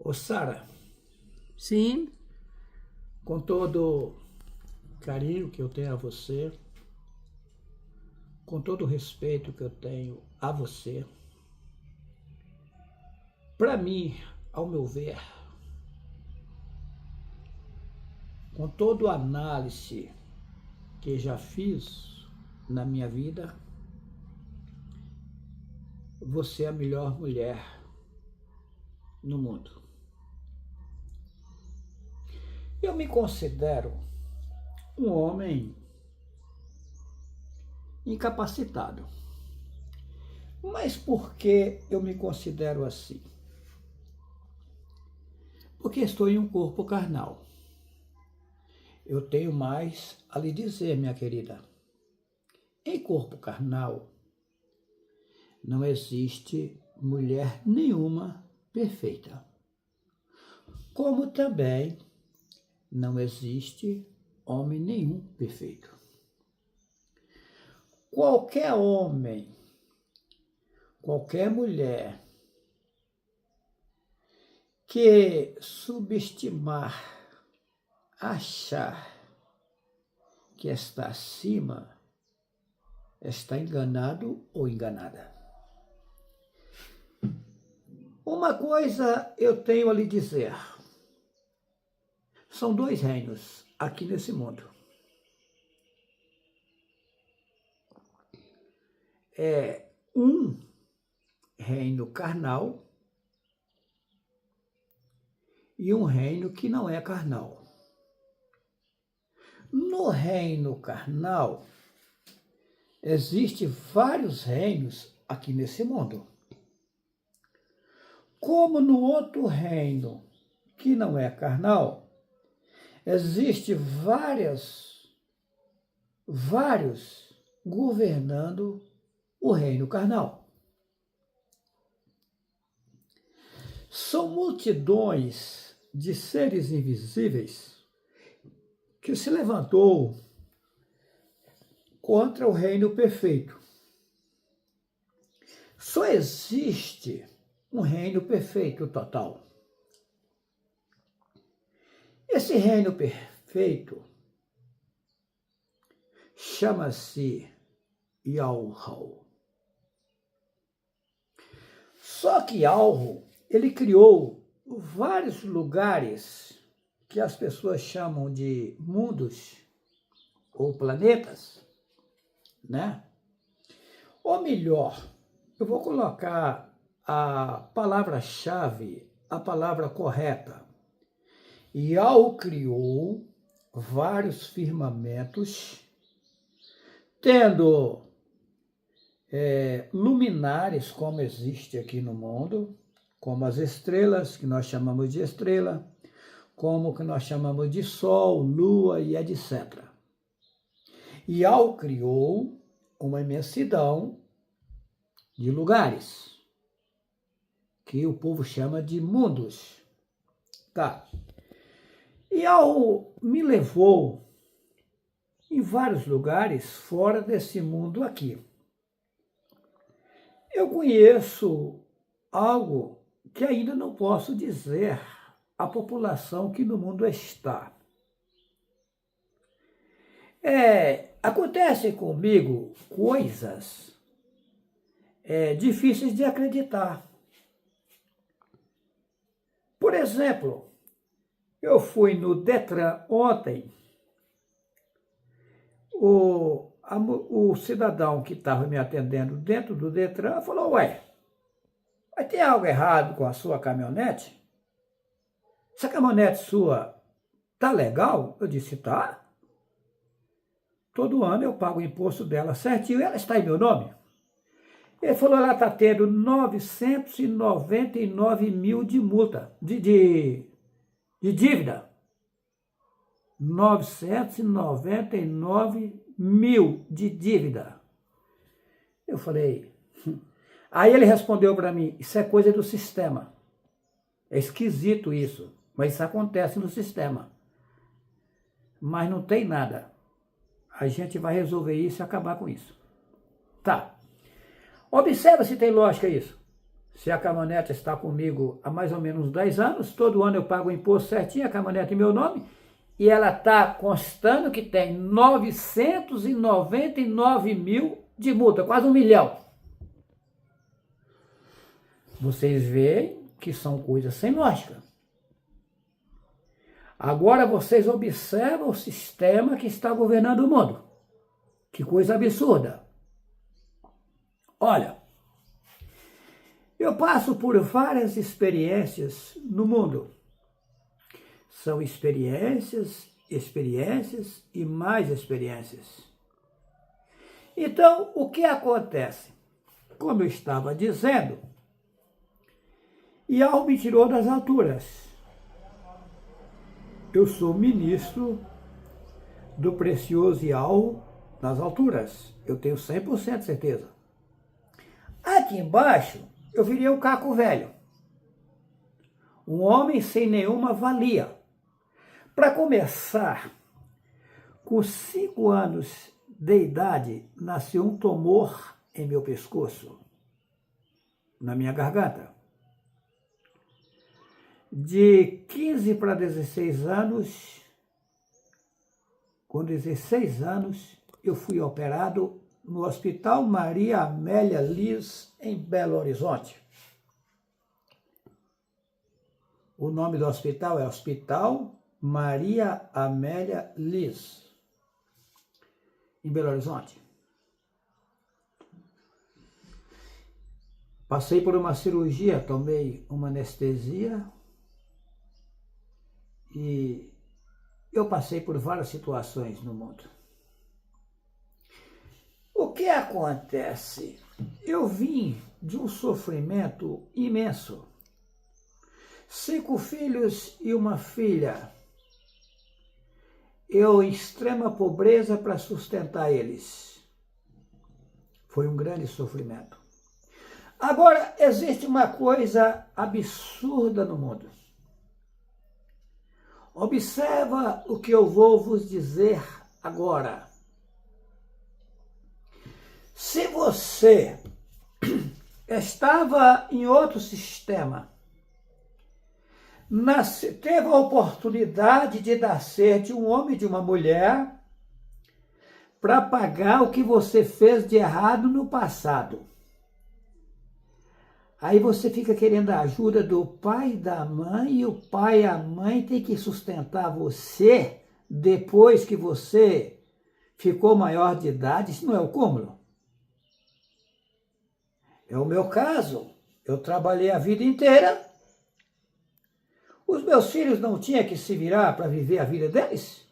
Ô Sara, Sim, com todo o carinho que eu tenho a você, com todo o respeito que eu tenho a você, para mim, ao meu ver, com toda a análise que já fiz na minha vida, você é a melhor mulher no mundo. Eu me considero um homem incapacitado. Mas por que eu me considero assim? Porque estou em um corpo carnal. Eu tenho mais a lhe dizer, minha querida. Em corpo carnal, não existe mulher nenhuma perfeita. Como também não existe homem nenhum perfeito. Qualquer homem, qualquer mulher que subestimar, achar que está acima, está enganado ou enganada. Uma coisa eu tenho a lhe dizer. São dois reinos aqui nesse mundo. É um reino carnal e um reino que não é carnal. No reino carnal, existem vários reinos aqui nesse mundo. Como no outro reino, que não é carnal, existem vários governando o reino carnal. São multidões de seres invisíveis que se levantou contra o reino perfeito. Só existe um reino perfeito total. Esse reino perfeito chama-se Yahweh. Só que Yahweh, ele criou vários lugares que as pessoas chamam de mundos ou planetas, né? Ou melhor, eu vou colocar a palavra-chave, a palavra correta. Yahweh criou vários firmamentos, tendo luminares, como existe aqui no mundo, como as estrelas, que nós chamamos de estrela, como que nós chamamos de sol, lua e etc. Yahweh criou uma imensidão de lugares, que o povo chama de mundos. Tá. Yahweh me levou em vários lugares fora desse mundo aqui. Eu conheço algo que ainda não posso dizer à população que no mundo está. Acontecem comigo coisas difíceis de acreditar. Por exemplo, eu fui no Detran ontem, o cidadão que estava me atendendo dentro do Detran falou, ué, mas tem algo errado com a sua caminhonete? Essa caminhonete sua tá legal? Eu disse, tá. Todo ano eu pago o imposto dela certinho e ela está em meu nome. Ele falou, ela está tendo 999 mil de multa, de dívida. 999 mil de dívida. Eu falei. Aí ele respondeu para mim, isso é coisa do sistema. É esquisito isso, mas isso acontece no sistema. Mas não tem nada. A gente vai resolver isso e acabar com isso. Tá. Observa se tem lógica isso. Se a caminhonete está comigo há mais ou menos 10 anos, todo ano eu pago o imposto certinho, a caminhonete em meu nome, e ela está constando que tem 999 mil de multa, quase 1 milhão. Vocês veem que são coisas sem lógica. Agora vocês observam o sistema que está governando o mundo. Que coisa absurda. Olha, eu passo por várias experiências no mundo. São experiências, experiências e mais experiências. Então, o que acontece? Como eu estava dizendo, Yahweh me tirou das alturas. Eu sou ministro do precioso Yahweh nas alturas. Eu tenho 100% de certeza. Aqui embaixo, eu virei um caco velho. Um homem sem nenhuma valia. Para começar, com 5 anos de idade, nasceu um tumor em meu pescoço, na minha garganta. De 15 para 16 anos, com 16 anos, eu fui operado no Hospital Maria Amélia Liz, em Belo Horizonte. O nome do hospital é Hospital Maria Amélia Liz, em Belo Horizonte. Passei por uma cirurgia, tomei uma anestesia e eu passei por várias situações no mundo. O que acontece? Eu vim de um sofrimento imenso. 5 filhos e uma filha. Eu em extrema pobreza para sustentar eles. Foi um grande sofrimento. Agora, existe uma coisa absurda no mundo. Observa o que eu vou vos dizer agora. Se você estava em outro sistema, teve a oportunidade de nascer de um homem e de uma mulher para pagar o que você fez de errado no passado. Aí você fica querendo a ajuda do pai e da mãe, e o pai e a mãe tem que sustentar você depois que você ficou maior de idade. Isso não é o cúmulo? É o meu caso. Eu trabalhei a vida inteira. Os meus filhos não tinham que se virar para viver a vida deles?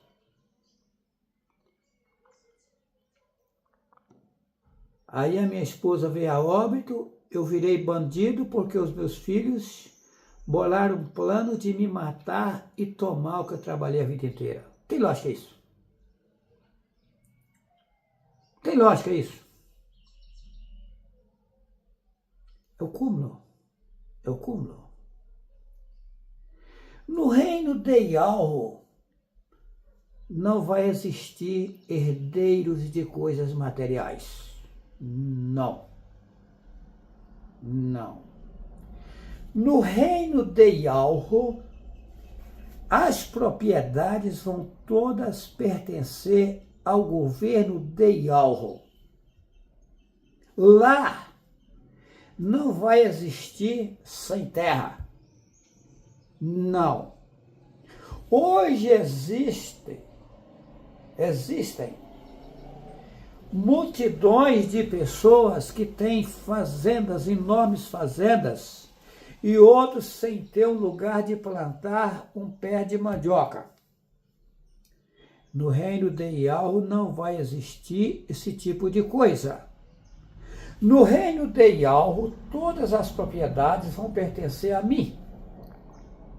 Aí a minha esposa veio a óbito, eu virei bandido porque os meus filhos bolaram um plano de me matar e tomar o que eu trabalhei a vida inteira. Tem lógica isso? Tem lógica isso? É o cúmulo. É o cúmulo. No reino de Yahweh não vai existir herdeiros de coisas materiais. Não. Não. No reino de Yahweh, as propriedades vão todas pertencer ao governo de Yahweh. Lá não vai existir sem terra. Não. Hoje existem multidões de pessoas que têm fazendas, enormes fazendas, e outros sem ter um lugar de plantar um pé de mandioca. No reino de Yahweh não vai existir esse tipo de coisa. No reino de Yahweh, todas as propriedades vão pertencer a mim.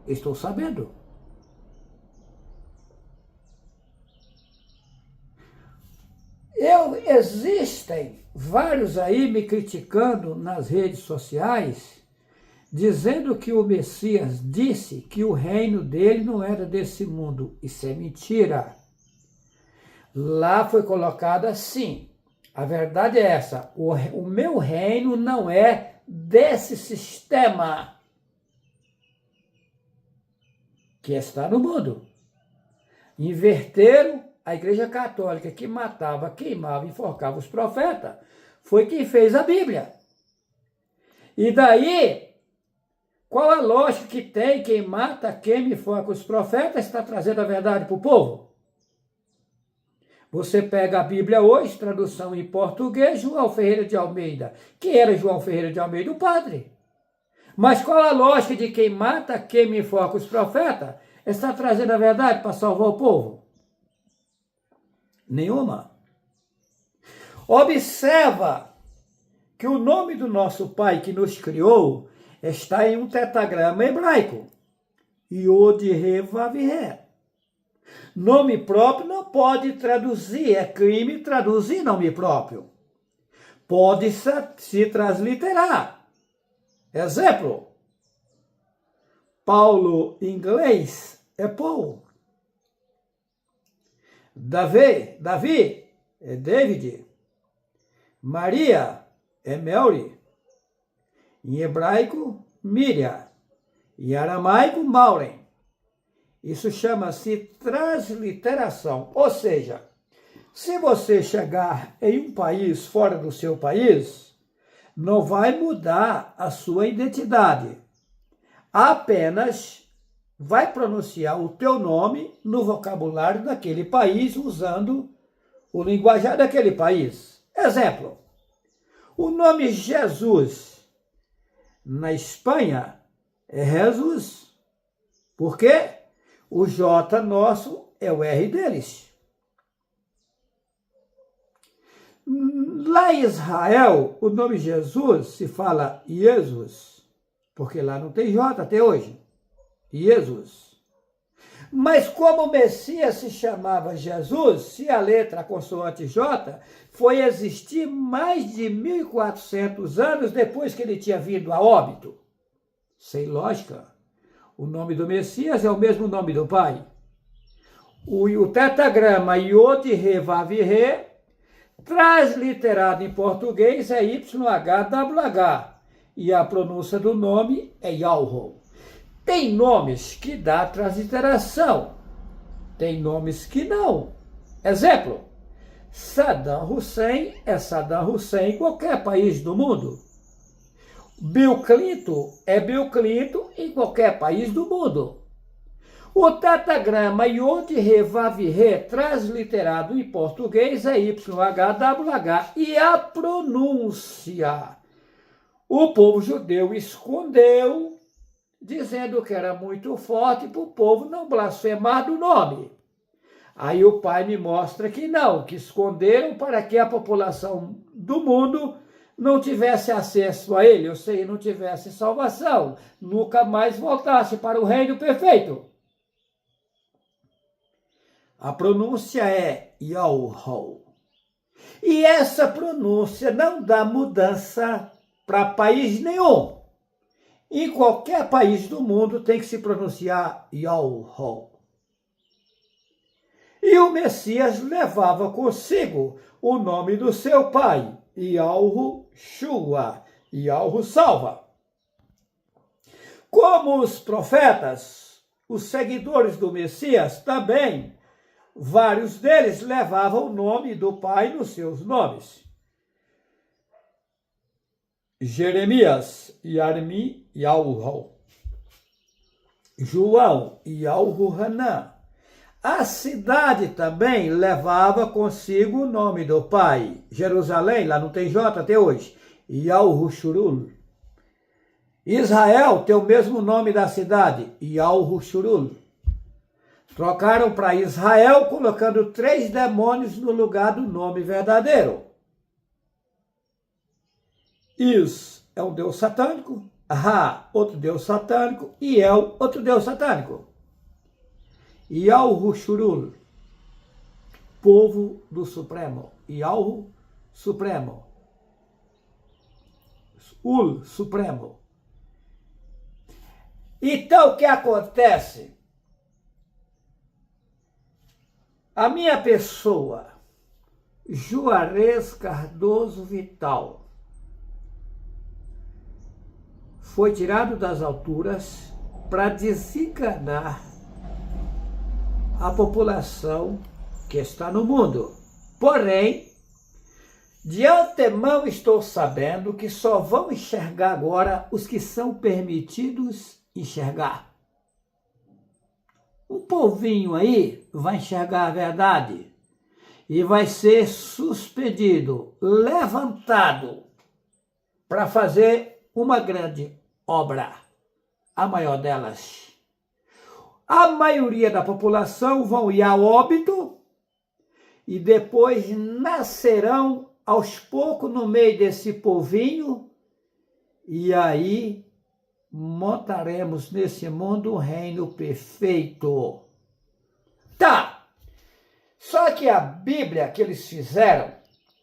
Estou sabendo. Existem vários aí me criticando nas redes sociais, dizendo que o Messias disse que o reino dele não era desse mundo. Isso é mentira. Lá foi colocado assim. A verdade é essa. O meu reino não é desse sistema que está no mundo. Inverteram a Igreja Católica, que matava, queimava, enforcava os profetas. Foi quem fez a Bíblia. E daí, qual a lógica que tem quem mata, queima e enforca os profetas está trazendo a verdade para o povo? Você pega a Bíblia hoje, tradução em português, João Ferreira de Almeida. Quem era João Ferreira de Almeida? O padre. Mas qual a lógica de quem mata, queima e enforca os profetas? Está trazendo a verdade para salvar o povo? Nenhuma. Observa que o nome do nosso Pai que nos criou está em um tetragrama hebraico. Yod-He-Vav-He. Nome próprio não pode traduzir, é crime traduzir nome próprio. Pode se transliterar. Exemplo, Paulo em inglês é Paul. Davi é David. Maria é Mary. Em hebraico, Miriam. Em aramaico, Maureen. Isso chama-se transliteração. Ou seja, se você chegar em um país fora do seu país, não vai mudar a sua identidade. Apenas vai pronunciar o teu nome no vocabulário daquele país, usando o linguajar daquele país. Exemplo, o nome Jesus na Espanha é Jesus. Por quê? O J nosso é o R deles. Lá em Israel, o nome Jesus se fala Jesus, porque lá não tem J até hoje. Jesus. Mas como o Messias se chamava Jesus, se a letra, a consoante J, foi existir mais de 1.400 anos depois que ele tinha vindo a óbito. Sem lógica. O nome do Messias é o mesmo nome do Pai. O tetragrama Yod-He-Vav-He, transliterado em português, é YHWH. E a pronúncia do nome é Yahweh. Tem nomes que dá transliteração. Tem nomes que não. Exemplo, Saddam Hussein é Saddam Hussein em qualquer país do mundo. Bill Clinton é Bill Clinton em qualquer país do mundo. O tetragrama Yod-He-Vav-He, transliterado em português, é YHWH. E a pronúncia, o povo judeu escondeu, dizendo que era muito forte para o povo não blasfemar do nome. Aí o Pai me mostra que não, que esconderam para que a população do mundo não tivesse acesso a ele, ou seja, não tivesse salvação, nunca mais voltasse para o reino perfeito. A pronúncia é Yahweh. E essa pronúncia não dá mudança para país nenhum. Em qualquer país do mundo tem que se pronunciar Yahweh. E o Messias levava consigo o nome do seu pai, Yahushua, Yahweh salva. Como os profetas, os seguidores do Messias também, vários deles levavam o nome do pai nos seus nomes. Jeremias, Yarmi, Yahu. João, Yahu-Hanã. A cidade também levava consigo o nome do pai. Jerusalém, lá não tem J até hoje, Yahushurul. Israel tem o mesmo nome da cidade, Yahushurul. Trocaram para Israel, colocando 3 demônios no lugar do nome verdadeiro. Is é um deus satânico, Ra, outro deus satânico, e El, outro deus satânico. Yahushurul, povo do Supremo. Yahu, Supremo. Ul, Supremo. Então, o que acontece? A minha pessoa, Juarez Cardoso Vital, foi tirado das alturas para desenganar a população que está no mundo. Porém, de antemão estou sabendo que só vão enxergar agora os que são permitidos enxergar. Um povinho aí vai enxergar a verdade e vai ser suspendido, levantado para fazer uma grande obra, a maior delas. A maioria da população vão ir a óbito e depois nascerão aos poucos no meio desse povinho e aí montaremos nesse mundo um reino perfeito. Tá, só que a Bíblia que eles fizeram,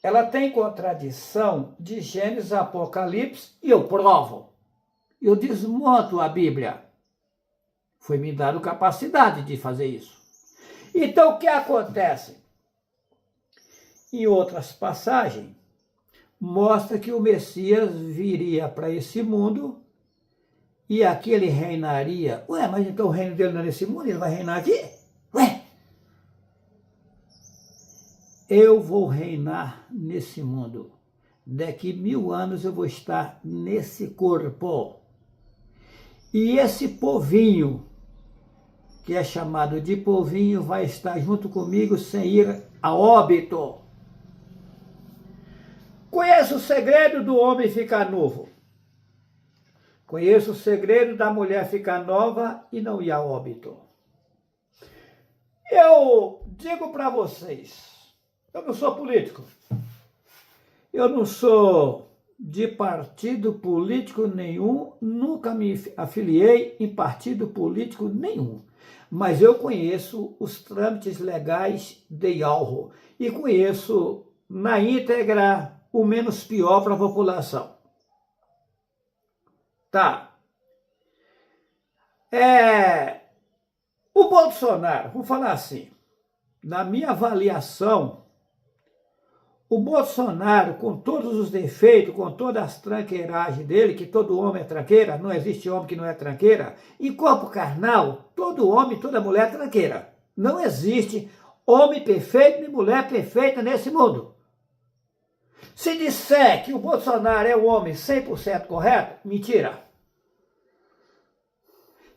ela tem contradição de Gênesis, Apocalipse e eu provo. Eu desmonto a Bíblia. Foi me dado capacidade de fazer isso. Então, o que acontece? Em outras passagens, mostra que o Messias viria para esse mundo e aqui ele reinaria. Ué, mas então o reino dele não é nesse mundo? Ele vai reinar aqui? Ué! Eu vou reinar nesse mundo. Daqui 1000 anos eu vou estar nesse corpo. E esse povinho, que é chamado de povinho, vai estar junto comigo sem ir a óbito. Conheço o segredo do homem ficar novo. Conheço o segredo da mulher ficar nova e não ir a óbito. Eu digo para vocês, eu não sou político. Eu não sou de partido político nenhum, nunca me afiliei em partido político nenhum. Mas eu conheço os trâmites legais de algo e conheço na íntegra o menos pior para a população. Tá. O Bolsonaro, vou falar assim, na minha avaliação, o Bolsonaro, com todos os defeitos, com todas as tranqueiragens dele, que todo homem é tranqueira, não existe homem que não é tranqueira, em corpo carnal, todo homem, toda mulher é tranqueira. Não existe homem perfeito nem mulher perfeita nesse mundo. Se disser que o Bolsonaro é um homem 100% correto, mentira.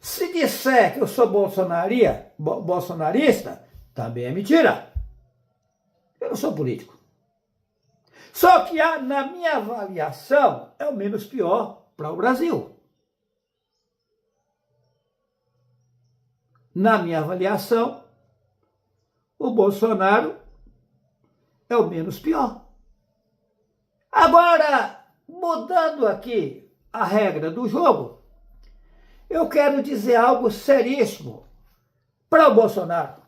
Se disser que eu sou bolsonarista, também é mentira. Eu não sou político. Só que, na minha avaliação, é o menos pior para o Brasil. Na minha avaliação, o Bolsonaro é o menos pior. Agora, mudando aqui a regra do jogo, eu quero dizer algo seríssimo para o Bolsonaro.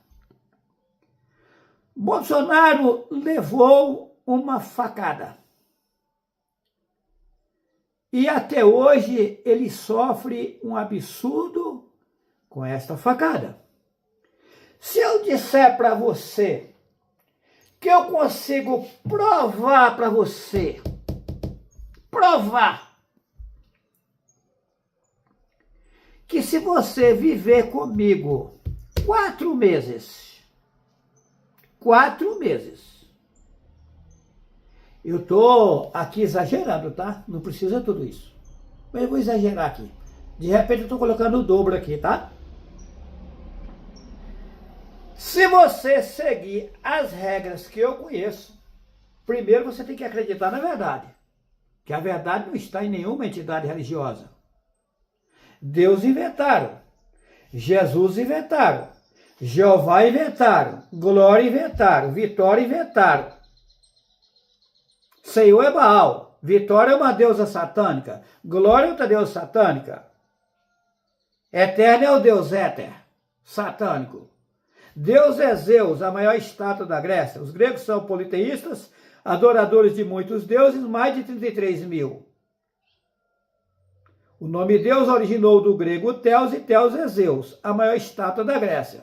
Bolsonaro levou uma facada. E até hoje ele sofre um absurdo com esta facada. Se eu disser para você que eu consigo provar para você, que se você viver comigo 4 meses, eu estou aqui exagerando, tá? Não precisa tudo isso. Mas eu vou exagerar aqui. De repente eu estou colocando o dobro aqui, tá? Se você seguir as regras que eu conheço, primeiro você tem que acreditar na verdade. Que a verdade não está em nenhuma entidade religiosa. Deus inventaram. Jesus inventaram. Jeová inventaram. Glória inventaram. Vitória inventaram. Senhor é Baal. Vitória é uma deusa satânica. Glória é outra deusa satânica. Eterno é o Deus éter, satânico. Deus é Zeus, a maior estátua da Grécia. Os gregos são politeístas, adoradores de muitos deuses, mais de 33 mil. O nome Deus originou do grego Theos, e Theos é Zeus, a maior estátua da Grécia.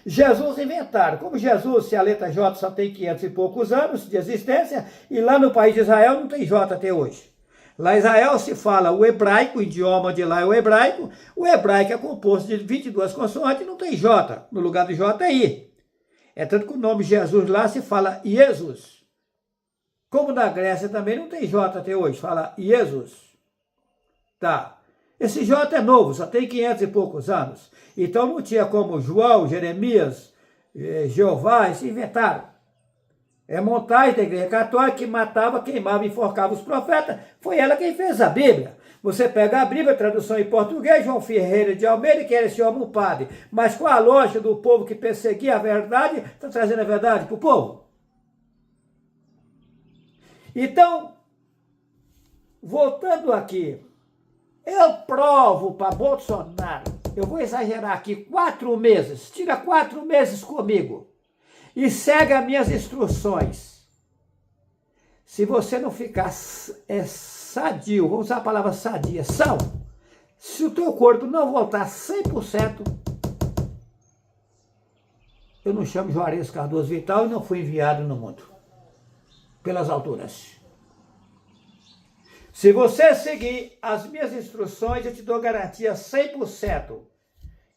Jesus inventaram. Como Jesus, se a letra J só tem 500 e poucos anos de existência, e lá no país de Israel não tem J até hoje. Lá em Israel se fala o hebraico, o idioma de lá é o hebraico. O hebraico é composto de 22 consoantes e não tem J. No lugar do J é I. É tanto que o nome Jesus lá se fala Jesus. Como na Grécia também não tem J até hoje, fala Jesus. Tá. Esse J é novo, só tem 500 e poucos anos. Então não tinha como João, Jeremias, Jeová, se inventaram. É montagem da Igreja Católica que matava, queimava e enforcava os profetas. Foi ela quem fez a Bíblia. Você pega a Bíblia, tradução em português, João Ferreira de Almeida, que era esse homem um padre. Mas com a lógica do povo que perseguia a verdade, está trazendo a verdade para o povo. Então, voltando aqui, eu provo para Bolsonaro, eu vou exagerar aqui, 4 meses, tira 4 meses comigo e segue as minhas instruções. Se você não ficar sadio, vou usar a palavra sadia, se o teu corpo não voltar 100%, eu não chamo Juarez Cardoso Vital e não fui enviado no mundo, pelas alturas. Se você seguir as minhas instruções, eu te dou garantia 100%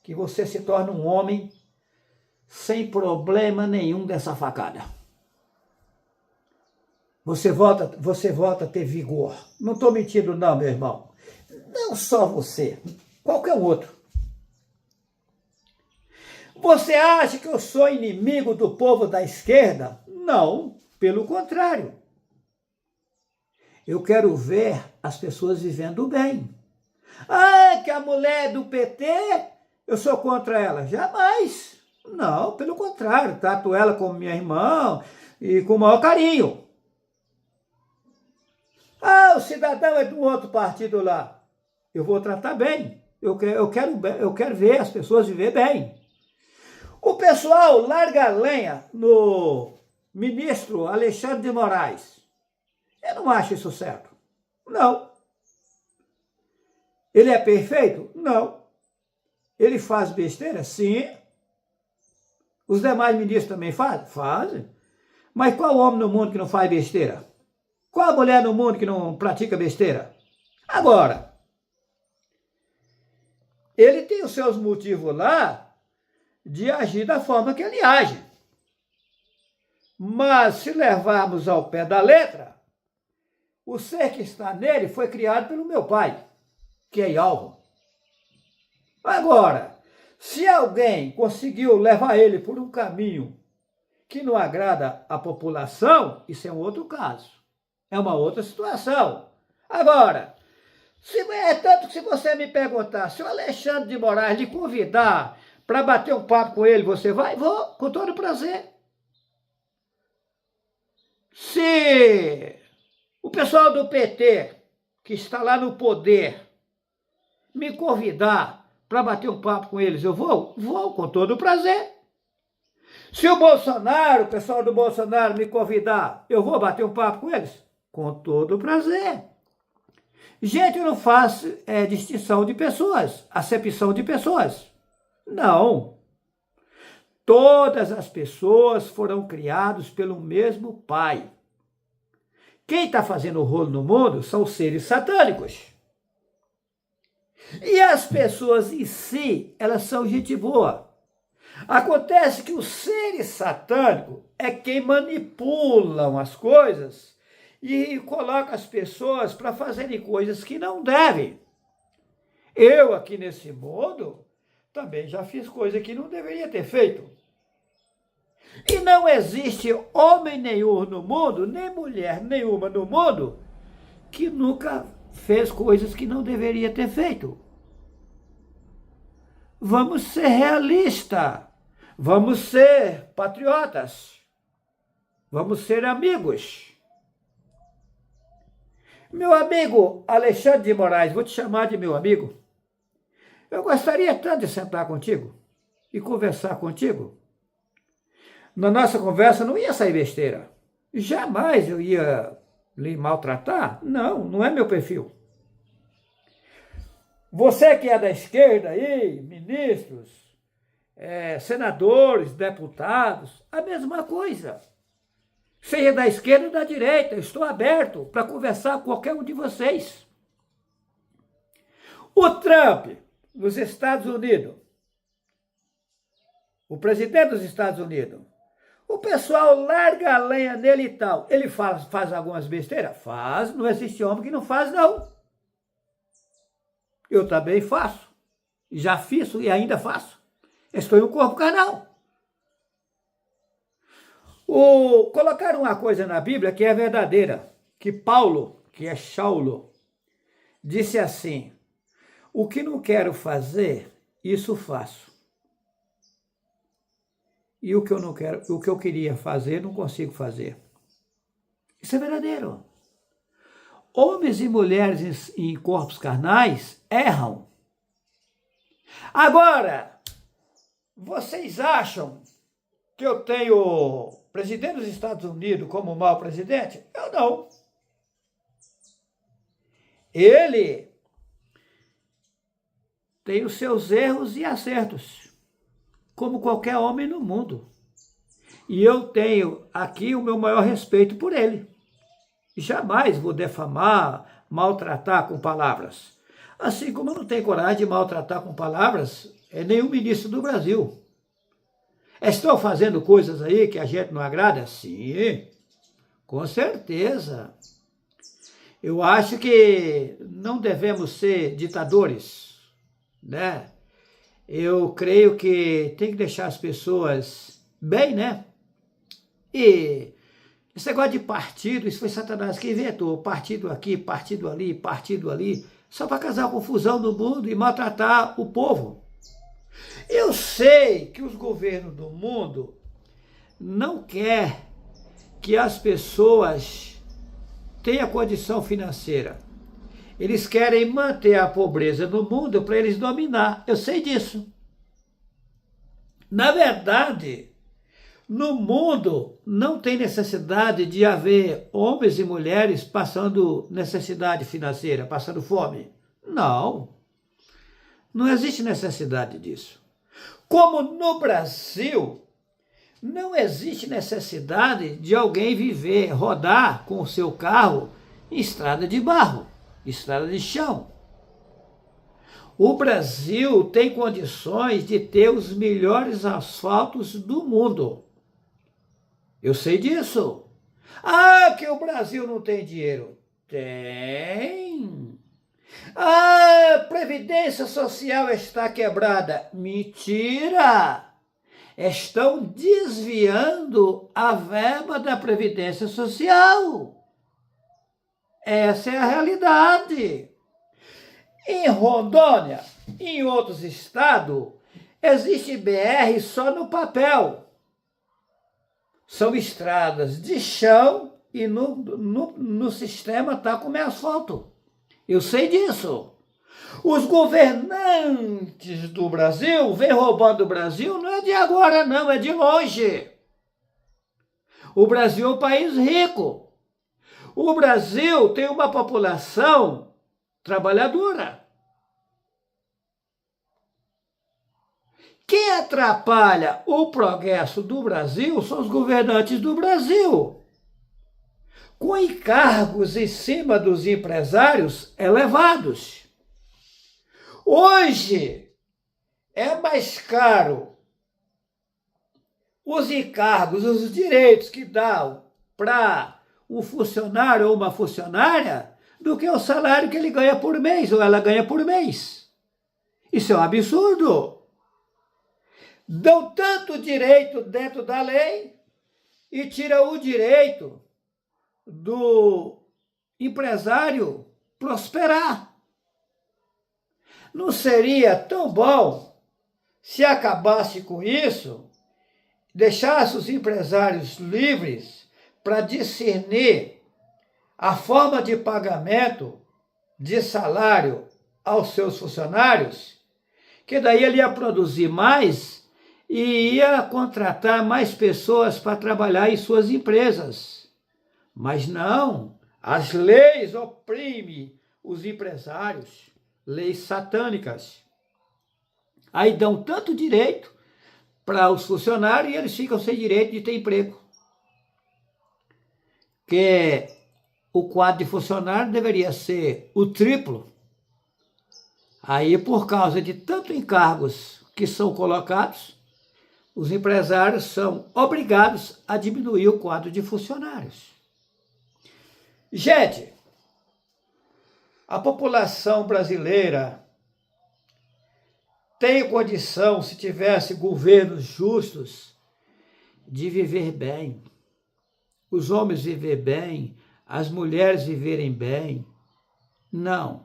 que você se torna um homem sem problema nenhum dessa facada. Você volta a ter vigor. Não estou mentindo não, meu irmão. Não só você, qualquer outro. Você acha que eu sou inimigo do povo da esquerda? Não, pelo contrário. Eu quero ver as pessoas vivendo bem. Ah, que a mulher é do PT, eu sou contra ela. Jamais. Não, pelo contrário, trato ela como minha irmã e com o maior carinho. Ah, o cidadão é de um outro partido lá. Eu vou tratar bem. Eu quero ver as pessoas viver bem. O pessoal larga a lenha no ministro Alexandre de Moraes. Eu não acho isso certo. Não. Ele é perfeito? Não. Ele faz besteira? Sim. Os demais ministros também fazem? Fazem. Mas qual homem no mundo que não faz besteira? Qual mulher no mundo que não pratica besteira? Agora, ele tem os seus motivos lá de agir da forma que ele age. Mas se levarmos ao pé da letra, o ser que está nele foi criado pelo meu pai, que é Yalvo. Agora, se alguém conseguiu levar ele por um caminho que não agrada a população, isso é um outro caso. É uma outra situação. Agora, tanto que se você me perguntar, se o Alexandre de Moraes lhe convidar para bater um papo com ele, você vai? Vou, com todo prazer. Se o pessoal do PT, que está lá no poder, me convidar para bater um papo com eles, eu vou? Vou, com todo prazer. Se o Bolsonaro, o pessoal do Bolsonaro me convidar, eu vou bater um papo com eles? Com todo prazer. Gente, eu não faço distinção de pessoas, acepção de pessoas. Não. Todas as pessoas foram criadas pelo mesmo Pai. Quem está fazendo o rolo no mundo são os seres satânicos. E as pessoas em si, elas são gente boa. Acontece que os seres satânicos é quem manipulam as coisas e coloca as pessoas para fazerem coisas que não devem. Eu aqui nesse mundo também já fiz coisa que não deveria ter feito. E não existe homem nenhum no mundo, nem mulher nenhuma no mundo, que nunca fez coisas que não deveria ter feito. Vamos ser realistas, vamos ser patriotas, vamos ser amigos. Meu amigo Alexandre de Moraes, vou te chamar de meu amigo. Eu gostaria tanto de sentar contigo e conversar contigo. Na nossa conversa não ia sair besteira. Jamais eu ia lhe maltratar. Não, não é meu perfil. Você que é da esquerda aí, ministros, senadores, deputados, a mesma coisa. seja da esquerda ou da direita, eu estou aberto para conversar com qualquer um de vocês. O Trump, nos Estados Unidos, o presidente dos Estados Unidos, o pessoal larga a lenha nele e tal. Ele faz algumas besteiras? Faz, não existe homem que não faz, não. Eu também faço. Já fiz e ainda faço. Estou em um corpo carnal. Colocaram uma coisa na Bíblia que é verdadeira, que Paulo, que é Saulo, disse assim: o que não quero fazer, isso faço. E o que eu não quero, o que eu queria fazer, não consigo fazer. Isso é verdadeiro. Homens e mulheres em corpos carnais erram. Agora, vocês acham que eu tenho o presidente dos Estados Unidos como mau presidente? Eu não. Ele tem os seus erros e acertos, como qualquer homem no mundo. E eu tenho aqui o meu maior respeito por ele. Jamais vou defamar, maltratar com palavras. Assim como eu não tenho coragem de maltratar com palavras nenhum ministro do Brasil. Estou fazendo coisas aí que a gente não agrada? Sim, com certeza. Eu acho que não devemos ser ditadores, né? Eu creio que tem que deixar as pessoas bem, né? E esse negócio de partido, isso foi Satanás que inventou. Partido aqui, partido ali, só para causar confusão no mundo e maltratar o povo. Eu sei que os governos do mundo não querem que as pessoas tenham condição financeira. Eles querem manter a pobreza no mundo para eles dominar. Eu sei disso. Na verdade, no mundo não tem necessidade de haver homens e mulheres passando necessidade financeira, passando fome. Não. Não existe necessidade disso. Como no Brasil, não existe necessidade de alguém viver, rodar com o seu carro em estrada de barro, estrada de chão. O Brasil tem condições de ter os melhores asfaltos do mundo. Eu sei disso. Ah, que o Brasil não tem dinheiro. Tem. Ah, a Previdência Social está quebrada. Mentira! Estão desviando a verba da Previdência Social. Essa é a realidade. Em Rondônia, em outros estados, existe BR só no papel. São estradas de chão e no sistema está como é asfalto. Eu sei disso. Os governantes do Brasil vêm roubando o Brasil, não é de agora não, é de longe. O Brasil é um país rico. O Brasil tem uma população trabalhadora. Quem atrapalha o progresso do Brasil são os governantes do Brasil, com encargos em cima dos empresários elevados. Hoje é mais caro os encargos, os direitos que dão para um funcionário ou uma funcionária do que o salário que ele ganha por mês ou ela ganha por mês. Isso é um absurdo. Dão tanto direito dentro da lei e tiram o direito do empresário prosperar. Não seria tão bom se acabasse com isso, deixasse os empresários livres para discernir a forma de pagamento de salário aos seus funcionários, que daí ele ia produzir mais e ia contratar mais pessoas para trabalhar em suas empresas. Mas não, as leis oprimem os empresários, leis satânicas. Aí dão tanto direito para os funcionários e eles ficam sem direito de ter emprego. que o quadro de funcionário deveria ser o triplo. Aí, por causa de tantos encargos que são colocados, os empresários são obrigados a diminuir o quadro de funcionários. Gente, a população brasileira tem condição, se tivesse governos justos, de viver bem. Os homens viver bem, as mulheres viverem bem. Não.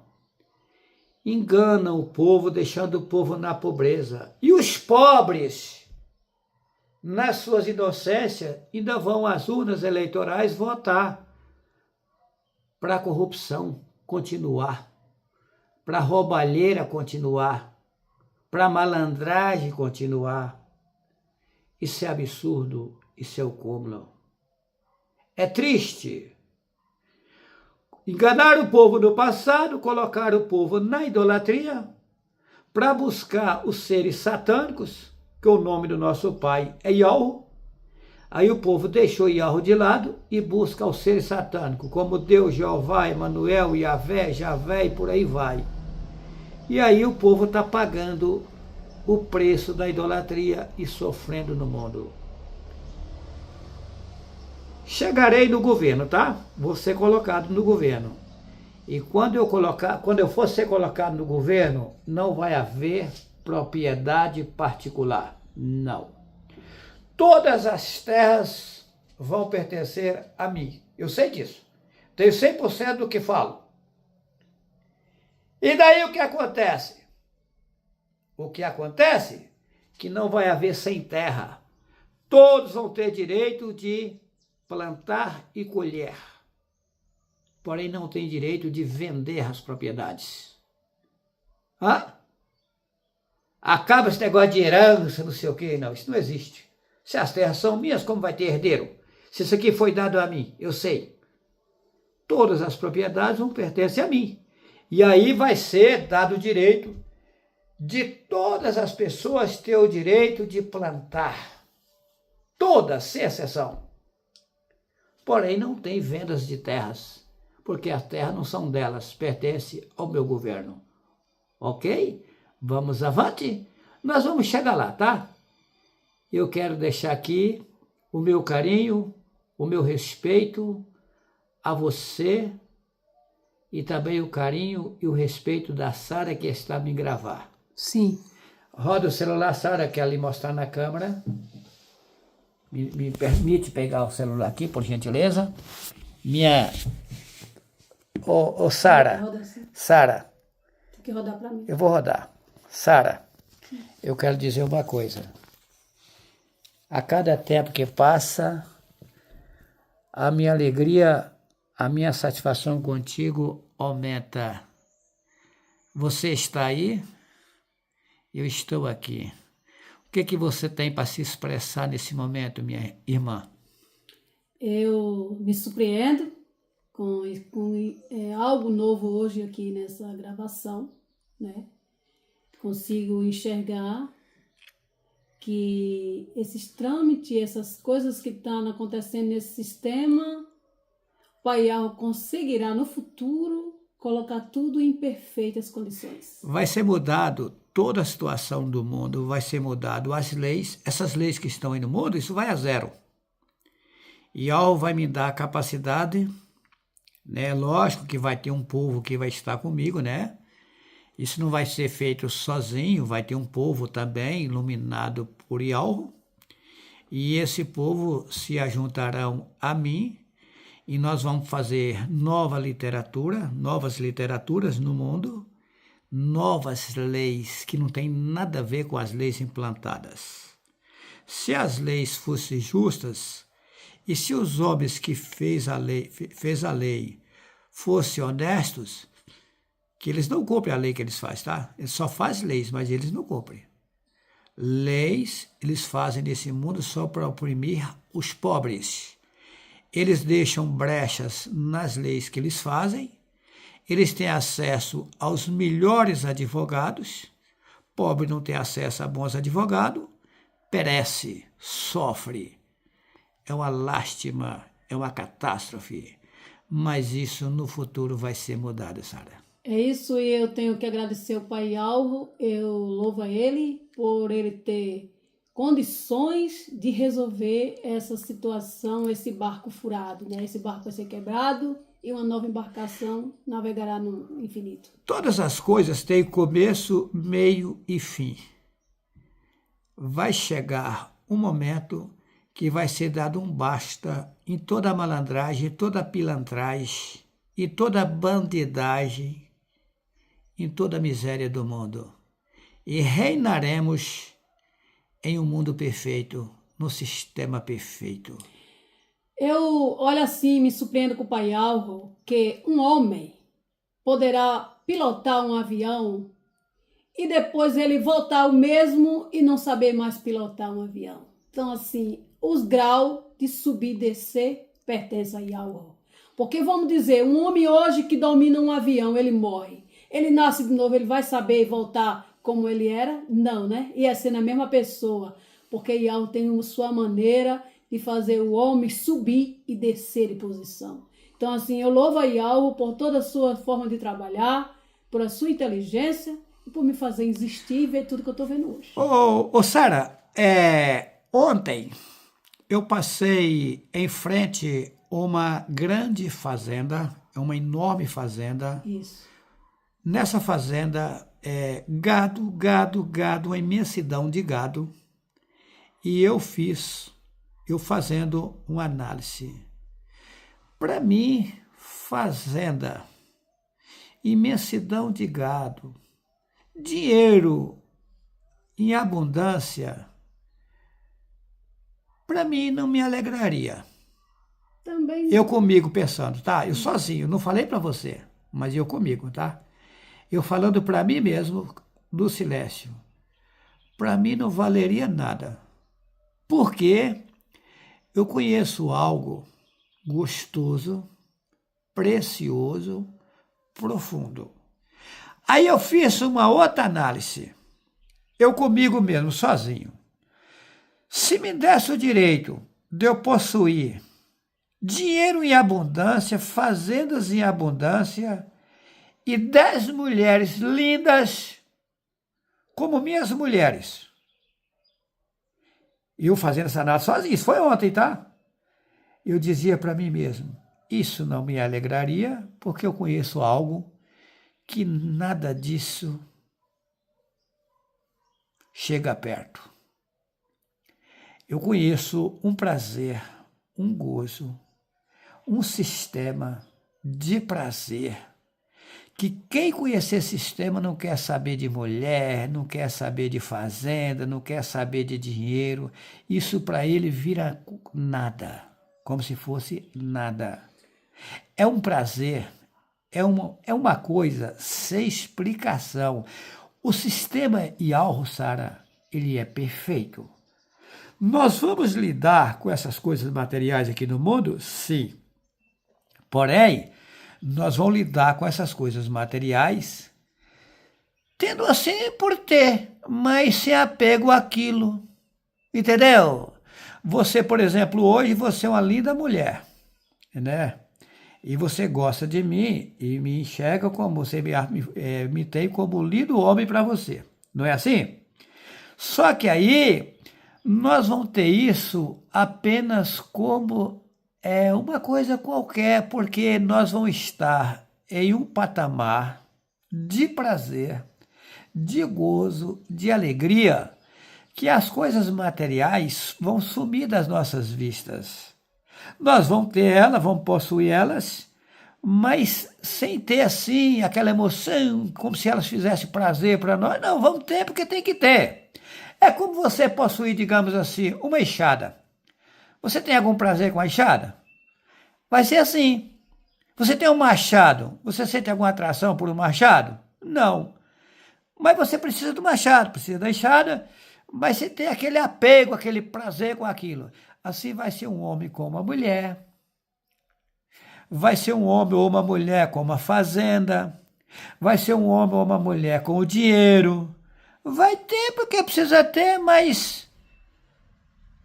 Enganam o povo, deixando o povo na pobreza. E os pobres, nas suas inocências, ainda vão às urnas eleitorais votar para a corrupção continuar, para a roubalheira continuar, para a malandragem continuar. Isso é absurdo, isso é o cúmulo. É triste. Enganaram o povo no passado, colocaram o povo na idolatria para buscar os seres satânicos, que o nome do nosso pai é Yahweh. Aí o povo deixou Yahweh de lado e busca os seres satânicos, como Deus, Jeová, Emanuel, Yahvé, Javé e por aí vai. E aí o povo está pagando o preço da idolatria e sofrendo no mundo. Chegarei no governo, tá? Vou ser colocado no governo. E quando eu for ser colocado no governo, não vai haver propriedade particular. Não. Todas as terras vão pertencer a mim. Eu sei disso. Tenho 100% do que falo. E daí o que acontece? O que acontece? Que não vai haver sem terra. Todos vão ter direito de plantar e colher. Porém, não tem direito de vender as propriedades. Hã? Acaba esse negócio de herança, não sei o quê. Não, isso não existe. Se as terras são minhas, como vai ter herdeiro? Se isso aqui foi dado a mim, eu sei. Todas as propriedades vão pertencer a mim. E aí vai ser dado o direito de todas as pessoas ter o direito de plantar. Todas, sem exceção. Porém, não tem vendas de terras, porque as terras não são delas, pertencem ao meu governo. Ok? Vamos avante? Nós vamos chegar lá, tá? Eu quero deixar aqui o meu carinho, o meu respeito a você e também o carinho e o respeito da Sara que está me gravar. Sim. Roda o celular, Sara, quer ali mostrar na câmera. Me permite pegar o celular aqui, por gentileza. Minha... Ô, Sara. Sara. Tem que rodar para mim. Eu vou rodar. Sara, eu quero dizer uma coisa. A cada tempo que passa, a minha alegria, a minha satisfação contigo aumenta. Você está aí? Eu estou aqui. O que você tem para se expressar nesse momento, minha irmã? Eu me surpreendo com algo novo hoje aqui nessa gravação, né? Consigo enxergar que esses trâmites, essas coisas que estão acontecendo nesse sistema, o Pai Yahweh conseguirá no futuro colocar tudo em perfeitas condições. Vai ser mudado toda a situação do mundo, vai ser mudado as leis, essas leis que estão aí no mundo, isso vai a zero. E Yahweh vai me dar a capacidade, né? Lógico que vai ter um povo que vai estar comigo, né? Isso não vai ser feito sozinho, vai ter um povo também iluminado por Yahweh. E esse povo se ajuntarão a mim e nós vamos fazer novas literaturas no mundo, novas leis que não tem nada a ver com as leis implantadas. Se as leis fossem justas e se os homens que fez a lei fossem honestos, que eles não cumprem a lei que eles fazem, tá? Eles só fazem leis, mas eles não cumprem. Leis eles fazem nesse mundo só para oprimir os pobres. Eles deixam brechas nas leis que eles fazem, eles têm acesso aos melhores advogados, pobre não tem acesso a bons advogados, perece, sofre. É uma lástima, é uma catástrofe. Mas isso no futuro vai ser mudado, Sara. É isso, e eu tenho que agradecer ao Pai Alvo, eu louvo a ele por ele ter condições de resolver essa situação, esse barco furado, né? Esse barco vai ser quebrado e uma nova embarcação navegará no infinito. Todas as coisas têm começo, meio e fim. Vai chegar um momento que vai ser dado um basta em toda a malandragem, toda a pilantragem e toda a bandidagem, em toda a miséria do mundo. E reinaremos em um mundo perfeito, no sistema perfeito. Eu, olho assim, me surpreendo com o Pai Alvo, que um homem poderá pilotar um avião e depois ele voltar ao mesmo e não saber mais pilotar um avião. Então, assim, os graus de subir e descer pertencem a Yahweh. Porque, vamos dizer, um homem hoje que domina um avião, ele morre. Ele nasce de novo, ele vai saber voltar como ele era? Não, né? Ia ser na mesma pessoa. Porque Yahweh tem sua maneira de fazer o homem subir e descer de posição. Então, assim, eu louvo a Yahweh por toda a sua forma de trabalhar, por a sua inteligência e por me fazer existir e ver tudo que eu estou vendo hoje. Ô Sara, ontem eu passei em frente a uma grande fazenda, uma enorme fazenda. Isso. Nessa fazenda, gado, uma imensidão de gado. E eu fazendo uma análise. Para mim, fazenda, imensidão de gado, dinheiro em abundância, para mim não me alegraria. Também. Eu comigo pensando, tá? Eu sozinho, não falei para você, mas eu comigo, tá? Eu falando para mim mesmo, do silêncio. Para mim não valeria nada. Porque eu conheço algo gostoso, precioso, profundo. Aí eu fiz uma outra análise. Eu comigo mesmo, sozinho. Se me desse o direito de eu possuir dinheiro em abundância, fazendas em abundância e 10 mulheres lindas como minhas mulheres. E eu fazendo essa análise sozinho, isso foi ontem, tá? Eu dizia para mim mesmo, isso não me alegraria, porque eu conheço algo que nada disso chega perto. Eu conheço um prazer, um gozo, um sistema de prazer, que quem conhecer esse sistema não quer saber de mulher, não quer saber de fazenda, não quer saber de dinheiro. Isso para ele vira nada, como se fosse nada. É um prazer, é uma coisa sem explicação. O sistema Yahweh, Sara, ele é perfeito. Nós vamos lidar com essas coisas materiais aqui no mundo? Sim. Porém, nós vamos lidar com essas coisas materiais tendo assim por ter, mas sem apego àquilo. Entendeu? Você, por exemplo, hoje você é uma linda mulher, né? E você gosta de mim e me enxerga como você me tem como lindo homem para você. Não é assim? Só que aí nós vamos ter isso apenas como uma coisa qualquer, porque nós vamos estar em um patamar de prazer, de gozo, de alegria, que as coisas materiais vão sumir das nossas vistas. Nós vamos ter elas, vamos possuir elas, mas sem ter assim aquela emoção, como se elas fizessem prazer para nós. Não, vamos ter porque tem que ter. É como você possuir, digamos assim, uma enxada. Você tem algum prazer com a enxada? Vai ser assim. Você tem um machado, você sente alguma atração por um machado? Não. Mas você precisa do machado, precisa da enxada, mas você tem aquele apego, aquele prazer com aquilo. Assim vai ser um homem com uma mulher, vai ser um homem ou uma mulher com uma fazenda, vai ser um homem ou uma mulher com o dinheiro. Vai ter porque precisa ter, mas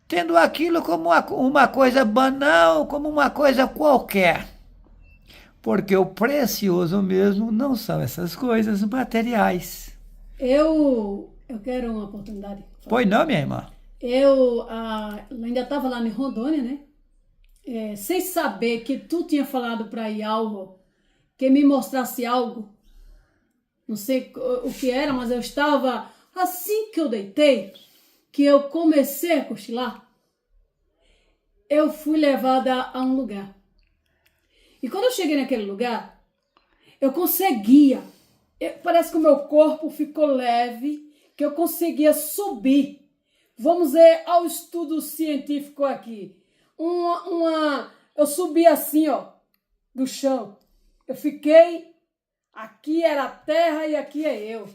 tendo aquilo como uma coisa banal, como uma coisa qualquer. Porque o precioso mesmo não são essas coisas materiais. Eu quero uma oportunidade. Pois não, minha irmã? Eu ainda estava lá em Rondônia, né? Sem saber que tu tinha falado para Yalro que me mostrasse algo. Não sei o que era, mas eu estava, assim que eu deitei, que eu comecei a cochilar, eu fui levada a um lugar. E quando eu cheguei naquele lugar, eu conseguia, parece que o meu corpo ficou leve, que eu conseguia subir. Vamos ver ao estudo científico aqui. Eu subi assim, ó, do chão. Eu fiquei, aqui era a terra e aqui é eu.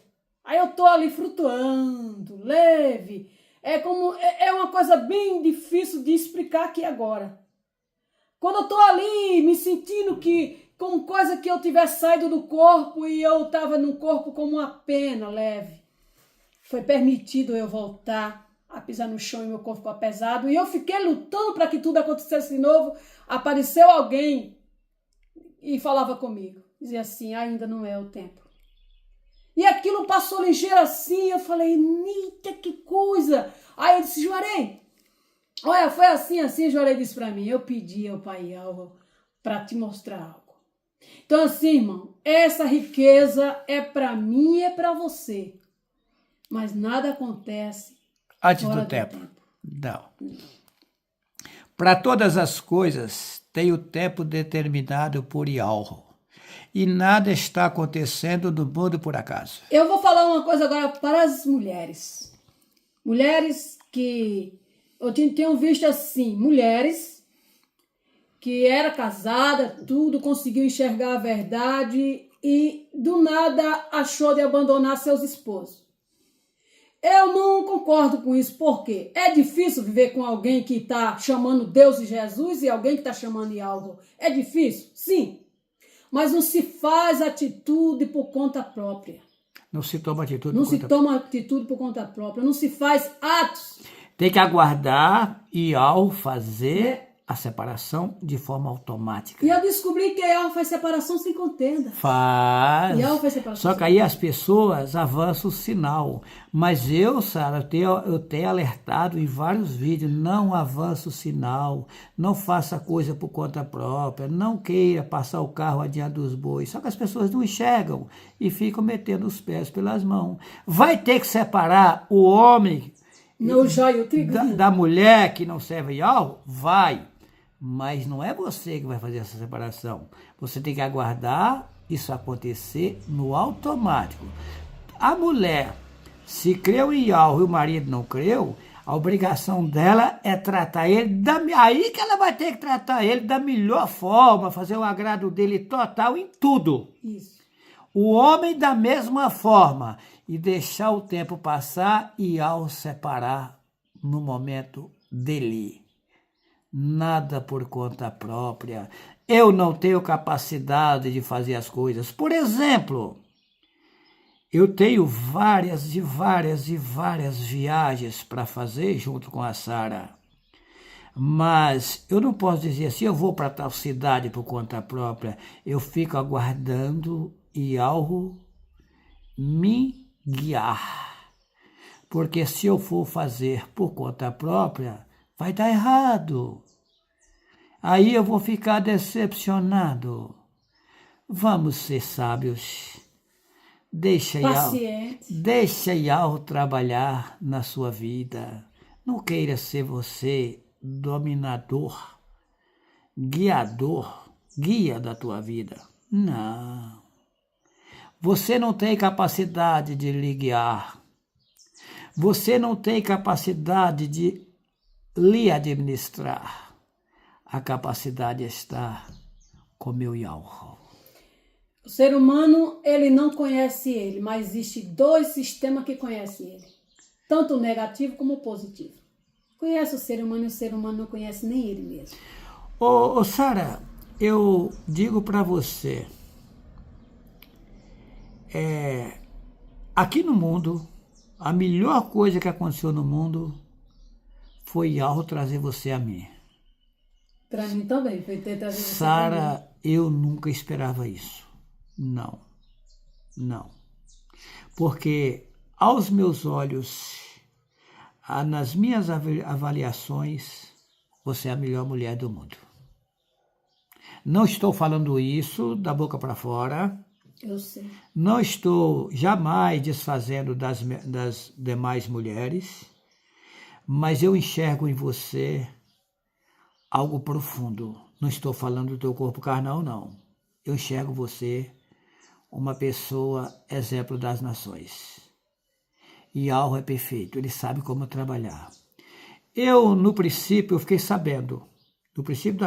Aí eu tô ali flutuando, leve. É uma coisa bem difícil de explicar aqui agora. Quando eu tô ali me sentindo como coisa que eu tivesse saído do corpo e eu tava no corpo como uma pena leve. Foi permitido eu voltar a pisar no chão e meu corpo ficou pesado. E eu fiquei lutando para que tudo acontecesse de novo. Apareceu alguém e falava comigo. Dizia assim, ainda não é o tempo. E aquilo passou ligeiro assim. Eu falei, eita, que coisa. Aí eu disse, Juarez, olha, foi assim, Juarez disse para mim. Eu pedi ao Pai Yalro para te mostrar algo. Então assim, irmão, essa riqueza é para mim e é para você. Mas nada acontece antes do tempo. Não. Para todas as coisas tem o tempo determinado por Yalro. E nada está acontecendo no mundo por acaso. Eu vou falar uma coisa agora para as mulheres. Mulheres que eu tenho visto assim, mulheres que era casada, tudo, conseguiu enxergar a verdade e do nada achou de abandonar seus esposos. Eu não concordo com isso, porque é difícil viver com alguém que está chamando Deus e Jesus e alguém que está chamando Yalro. É difícil? Sim. Mas não se faz atitude por conta própria. Não se toma atitude Não se toma atitude por conta própria. Não se faz atos. Tem que aguardar Yalro fazer a separação de forma automática. E eu descobri que Yalro faz separação sem contenda. Faz. Yalro faz separação. Só que aí as pessoas avançam o sinal. Mas eu, Sara, eu tenho alertado em vários vídeos, não avança o sinal, não faça coisa por conta própria, não queira passar o carro adiante dos bois. Só que as pessoas não enxergam e ficam metendo os pés pelas mãos. Vai ter que separar o homem da mulher que não serve Yalro? Vai. Mas não é você que vai fazer essa separação. Você tem que aguardar isso acontecer no automático. A mulher, se creu em Yalro e o marido não creu, a obrigação dela é tratar ele, aí que ela vai ter que tratar ele da melhor forma, fazer o agrado dele total em tudo. Isso. O homem da mesma forma, e deixar o tempo passar e Yalro separar no momento dele. Nada por conta própria. Eu não tenho capacidade de fazer as coisas. Por exemplo, eu tenho várias viagens para fazer junto com a Sara. Mas eu não posso dizer assim, eu vou para tal cidade por conta própria. Eu fico aguardando Yalro me guiar. Porque se eu for fazer por conta própria, vai dar errado. Aí eu vou ficar decepcionado. Vamos ser sábios. Deixa Yalro trabalhar na sua vida. Não queira ser você dominador, guia da tua vida. Não. Você não tem capacidade de lhe guiar. Você não tem capacidade de lhe administrar. A capacidade está com meu Yalro. O ser humano, ele não conhece ele, mas existe 2 sistemas que conhecem ele. Tanto o negativo como o positivo. Conhece o ser humano e o ser humano não conhece nem ele mesmo. Ô Sara, eu digo para você, aqui no mundo, a melhor coisa que aconteceu no mundo foi Yahweh trazer você a mim. Para mim também, foi ter trazido você pra mim. Sara, eu nunca esperava isso. Não, não. Porque aos meus olhos, nas minhas avaliações, você é a melhor mulher do mundo. Não estou falando isso da boca para fora. Eu sei. Não estou jamais desfazendo das demais mulheres, mas eu enxergo em você algo profundo. Não estou falando do teu corpo carnal, não. Eu enxergo você uma pessoa exemplo das nações. E Yahweh é perfeito, ele sabe como trabalhar. Eu, no princípio, eu fiquei sabendo, no princípio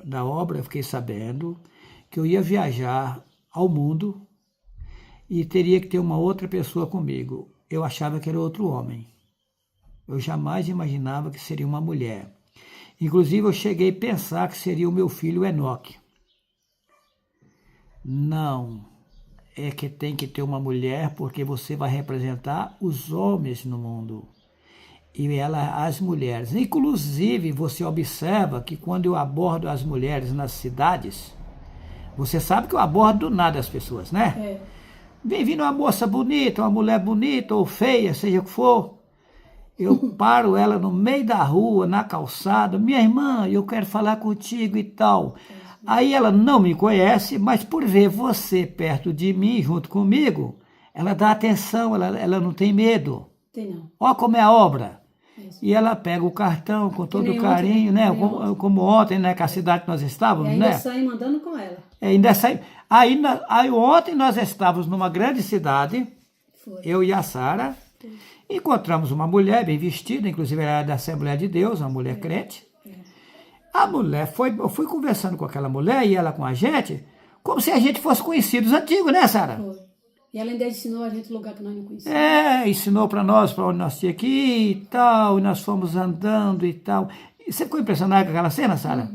da obra, eu fiquei sabendo que eu ia viajar ao mundo e teria que ter uma outra pessoa comigo. Eu achava que era outro homem. Eu jamais imaginava que seria uma mulher. Inclusive, eu cheguei a pensar que seria o meu filho Enoque. Não, é que tem que ter uma mulher porque você vai representar os homens no mundo. E ela, as mulheres. Inclusive, você observa que quando eu abordo as mulheres nas cidades, você sabe que eu abordo do nada as pessoas, né? É. Vem vindo uma moça bonita, uma mulher bonita ou feia, seja o que for. Eu paro ela no meio da rua, na calçada. Minha irmã, eu quero falar contigo e tal. Aí ela não me conhece, mas por ver você perto de mim, junto comigo, ela dá atenção, ela não tem medo. Tem não. Olha como é a obra. Isso. E ela pega o cartão com todo nem carinho, ontem, né? nem Como ontem, né? Que a cidade que nós E estávamos, ainda né? saem mandando com ela. Ainda sai. Aí ontem nós estávamos numa grande cidade, Foi. eu e a Sara, encontramos uma mulher bem vestida, inclusive ela era da Assembleia de Deus, uma mulher crente. A mulher eu fui conversando com aquela mulher e ela com a gente, como se a gente fosse conhecidos antigos, né, Sara? Foi. E ela ainda ensinou a gente lugar que nós não conhecíamos. Ensinou para onde nós tínhamos que ir e tal, e nós fomos andando e tal. E você ficou impressionada com aquela cena, Sara?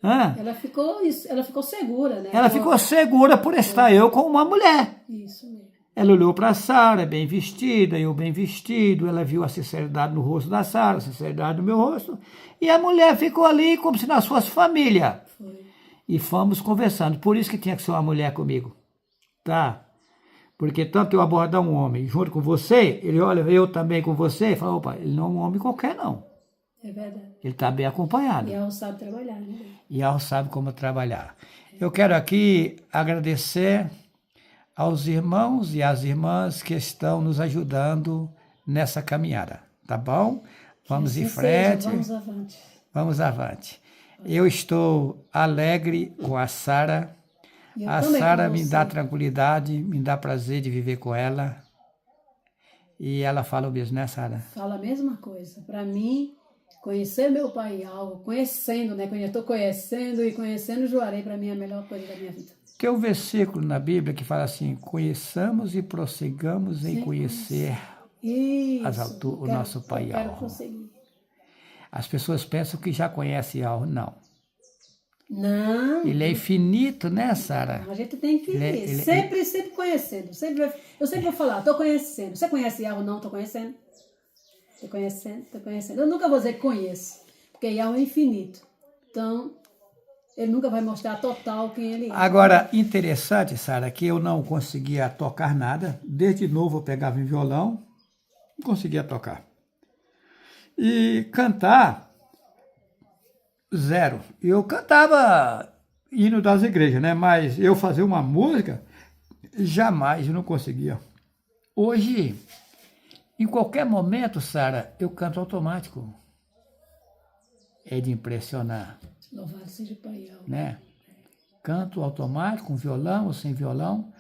Hã? Ela ficou segura, né? Ela ficou segura por estar eu com uma mulher. Isso mesmo. Ela olhou para a Sara, bem vestida, eu bem vestido, ela viu a sinceridade no rosto da Sara, a sinceridade no meu rosto, e a mulher ficou ali como se nós fosse família. Foi. E fomos conversando, por isso que tinha que ser uma mulher comigo, tá? Porque tanto eu abordar um homem junto com você, ele olha, eu também com você, e fala, opa, ele não é um homem qualquer não, É verdade. ele está bem acompanhado. E ela sabe trabalhar, né? E ela sabe como trabalhar. Eu quero aqui agradecer aos irmãos e às irmãs que estão nos ajudando nessa caminhada, tá bom? Vamos em Assim frente, seja, vamos avante. vamos avante. Eu estou alegre com a Sara. E eu A também com Sara me você. dá tranquilidade, me dá prazer de viver com ela. E ela fala o mesmo, né, Sara? Fala a mesma coisa. Para mim, conhecer meu pai algo, conhecendo, né? Quando eu estou conhecendo e conhecendo o Juarez, para mim é a melhor coisa da minha vida. Tem um versículo na Bíblia que fala assim, conheçamos e prossigamos em Sim, conhecer Isso. o nosso Pai Eu quero Yahweh. prosseguir. As pessoas pensam que já conhecem Yahweh, não. Não. Ele é infinito, né, Sara? A gente tem que ir. Sempre conhecendo. Eu sempre vou falar, estou conhecendo. Você conhece Yahweh? Não, estou conhecendo. Estou conhecendo. Eu nunca vou dizer que conheço, porque Yahweh é infinito. Então, ele nunca vai mostrar total quem ele é. Agora, interessante, Sara, que eu não conseguia tocar nada. Desde novo eu pegava em violão, não conseguia tocar. E cantar, zero. Eu cantava hino das igrejas, né? Mas eu fazer uma música, jamais, eu não conseguia. Hoje, em qualquer momento, Sara, eu canto automático. É de impressionar, Louvado seja o Pai Yahweh. né? Canto automático, com violão ou sem violão.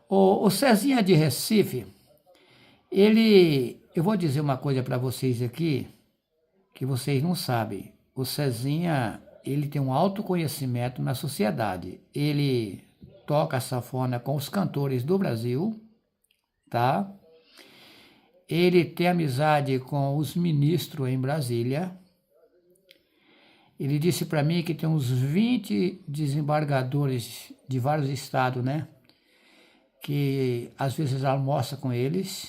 O Cezinha de Recife, eu vou dizer uma coisa para vocês aqui, que vocês não sabem. O Cezinha, ele tem um autoconhecimento na sociedade. Ele toca a sanfona com os cantores do Brasil, tá? Ele tem amizade com os ministros em Brasília. Ele disse para mim que tem uns 20 desembargadores de vários estados, né? Que às vezes almoça com eles,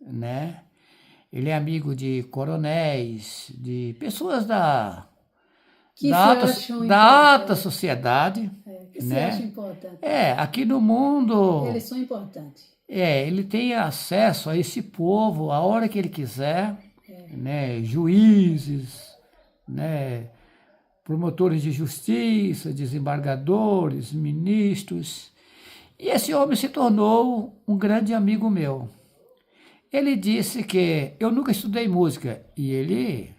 né? Ele é amigo de coronéis, de pessoas da Que da se alta, acham da alta importantes. sociedade, Que se né? acham importantes. Aqui no mundo, Eles são importantes. ele tem acesso a esse povo a hora que ele quiser, né? Juízes, né? Promotores de justiça, desembargadores, ministros. E esse homem se tornou um grande amigo meu. Ele disse que eu nunca estudei música e ele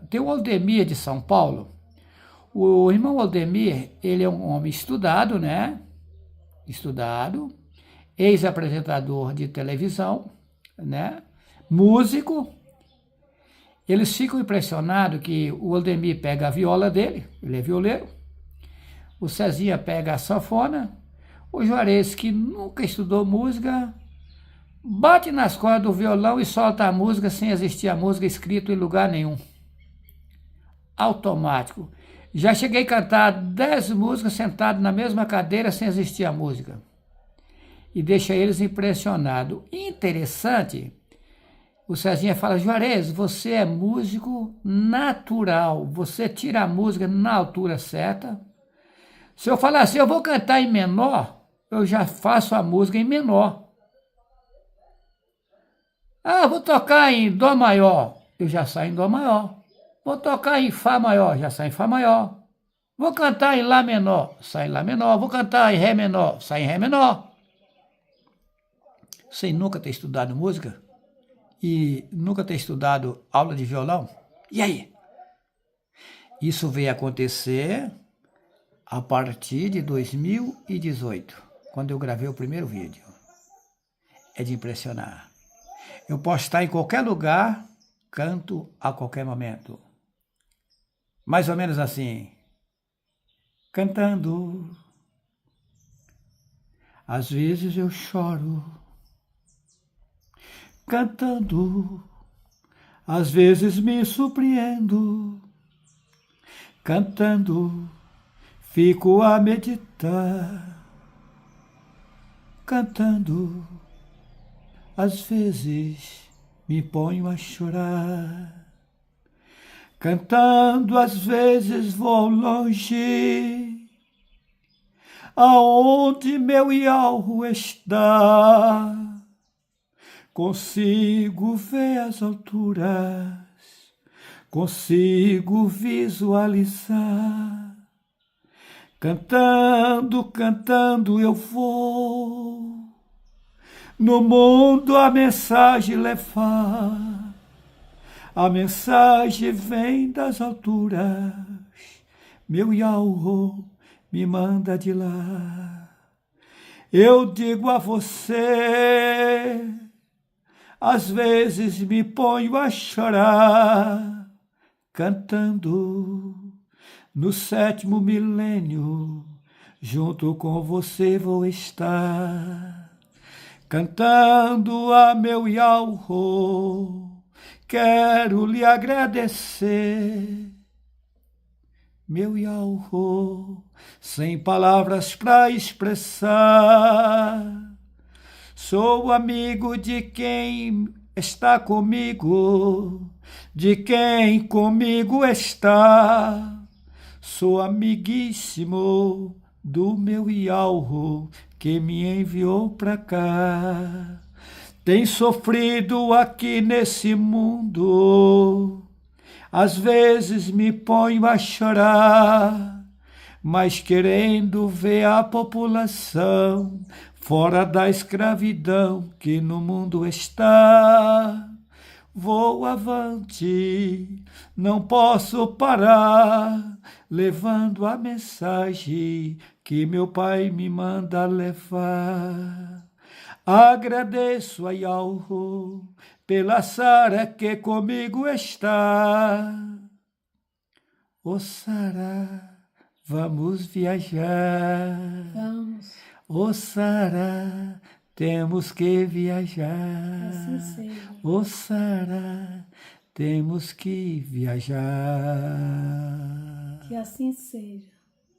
tem o Aldemir de São Paulo. O irmão Aldemir, ele é um homem estudado, né? Estudado, ex-apresentador de televisão, né? Músico. Eles ficam impressionados que o Aldemir pega a viola dele, ele é violeiro, o Cezinha pega a sanfona, o Juarez, que nunca estudou música, bate nas cordas do violão e solta a música sem existir a música escrita em lugar nenhum. Automático. Já cheguei a cantar 10 músicas sentado na mesma cadeira sem existir a música. E deixa eles impressionados. Interessante, o Cezinha fala, Juarez, você é músico natural, você tira a música na altura certa. Se eu falar assim, eu vou cantar em menor, eu já faço a música em menor. Ah, vou tocar em dó maior, eu já saio em dó maior. Vou tocar em fá maior, já saio em fá maior. Vou cantar em lá menor, sai em lá menor. Vou cantar em ré menor, sai em ré menor. Sem nunca ter estudado música e nunca ter estudado aula de violão? E aí? Isso veio acontecer a partir de 2018, quando eu gravei o primeiro vídeo. É de impressionar. Eu posso estar em qualquer lugar, canto a qualquer momento. Mais ou menos assim. Cantando. Às vezes eu choro. Cantando. Às vezes me surpreendo. Cantando. Fico a meditar. Cantando. Às vezes me ponho a chorar. Cantando, às vezes vou longe, aonde meu ialro está. Consigo ver as alturas, consigo visualizar. Cantando, cantando eu vou, no mundo a mensagem levar. A mensagem vem das alturas, meu ialro me manda de lá. Eu digo a você, às vezes me ponho a chorar, cantando no 7º milênio, junto com você vou estar. Cantando a meu ialro, quero lhe agradecer, meu ialro, sem palavras para expressar. Sou amigo de quem está comigo, de quem comigo está. Sou amiguíssimo do meu ialro que me enviou pra cá. Tem sofrido aqui nesse mundo, às vezes me ponho a chorar, mas querendo ver a população fora da escravidão que no mundo está. Vou avante, não posso parar, levando a mensagem que meu pai me manda levar. Agradeço a ialro pela Sara que comigo está. Ô Sara, vamos viajar. Vamos. Ô Sara, temos que viajar. Assim seja. Ô Sara, temos que viajar. Que assim seja.